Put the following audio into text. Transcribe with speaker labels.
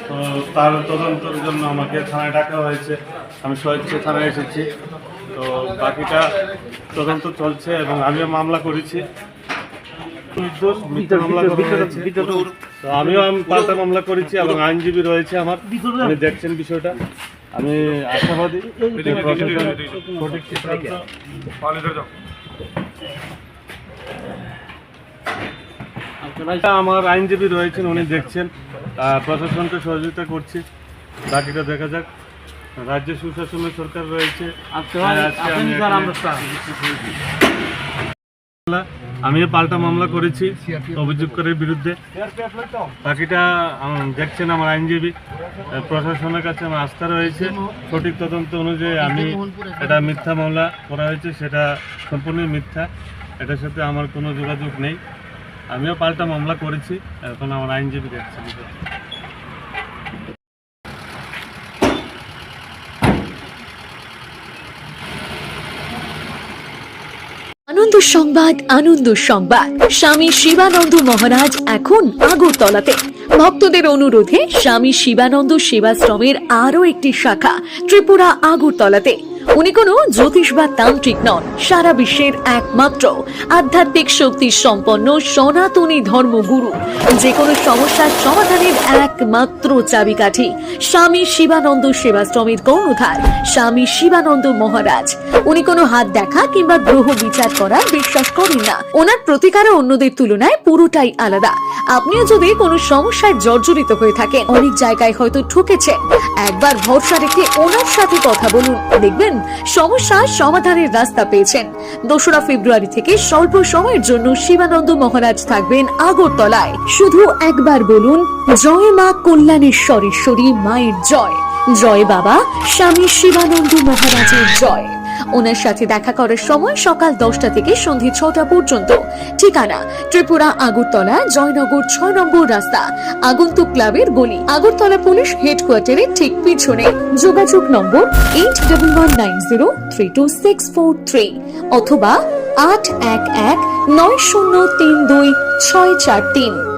Speaker 1: তো তার তদন্তের জন্য আমাকে থানায় ডাকা হয়েছে। আমি স্বেচ্ছায় থানায় এসেছি। তো বাকিটা তদন্ত চলছে এবং আমিও মামলা করেছি। আমিও পাল্টা মামলা করেছি এবং আইনজীবী রয়েছে আমার, উনি দেখছেন বিষয়টা। আমি আশাবাদী সঠিক সিদ্ধান্ত। আমার আইনজীবী রয়েছেন, উনি দেখছেন, প্রশাসনকে সহযোগিতা করছি। বাকিটা দেখা যাক। রাজ্যে সুশাসনের সরকার রয়েছে। আমিও পাল্টা মামলা করেছি অভিযোগকারীর বিরুদ্ধে। বাকিটা দেখছেন আমার আইনজীবী। প্রশাসনের কাছে আমার আস্থা রয়েছে। সঠিক তদন্ত অনুযায়ী আমি এটা মিথ্যা মামলা করা হয়েছে, সেটা সম্পূর্ণ মিথ্যা। এটার সাথে আমার কোনো যোগাযোগ নেই। আমিও পাল্টা মামলা করেছি, এখন আমার আইনজীবী দেখছেন।
Speaker 2: আনন্দ সংবাদ, আনন্দ সংবাদ। স্বামী শিবানন্দ মহারাজ এখন আগরতলাতে। ভক্তদের অনুরোধে স্বামী শিবানন্দ সেবাশ্রমের আরো একটি শাখা ত্রিপুরা আগরতলাতে। উনি কোনো জ্যোতিষ বা তান্ত্রিক নন, সারা বিশ্বের একমাত্র আধ্যাত্মিক শক্তি সম্পন্ন সনাতনী ধর্মগুরু। যে কোনো সমস্যার সমাধানের একমাত্র চাবিকাঠি স্বামী শিবানন্দ সেবাশ্রমের কর্ণধার স্বামী শিবানন্দ মহারাজ। উনি কোনো হাত দেখা কিংবা গ্রহ বিচার করার বিশ্বাস করেন না। ওনার প্রতিকারও অন্যদের তুলনায় পুরোটাই আলাদা। আপনিও যদি কোনো সমস্যায় জর্জরিত হয়ে থাকেন, অনেক জায়গায় হয়তো ঠকেছেন, একবার ভরসা রেখে ওনার সাথে কথা বলুন, দেখবেন সমস্যার সমাধানের রাস্তা পেয়েছেন। 2রা ফেব্রুয়ারি থেকে স্বল্প সময়ের জন্য শিবানন্দ মহারাজ থাকবেন আগরতলায়। শুধু একবার বলুন, জয় মা কল্যাণেশ্বরেশ্বরী মায়ের জয়, জয় বাবা স্বামী শিবানন্দ মহারাজের জয়। ওনার সাথে দেখা করার সময় সকাল 10টা থেকে সন্ধে 6টা পর্যন্ত। ঠিকানা ত্রিপুরা আগরতলা, জয়নগর 6 নম্বর রাস্তা, আগন্তুক ক্লাবের গলি, আগরতলা পুলিশ হেডকোয়ার্টারের ঠিক পিছনে। যোগাযোগ নম্বর 8119032643 অথবা 8119032643।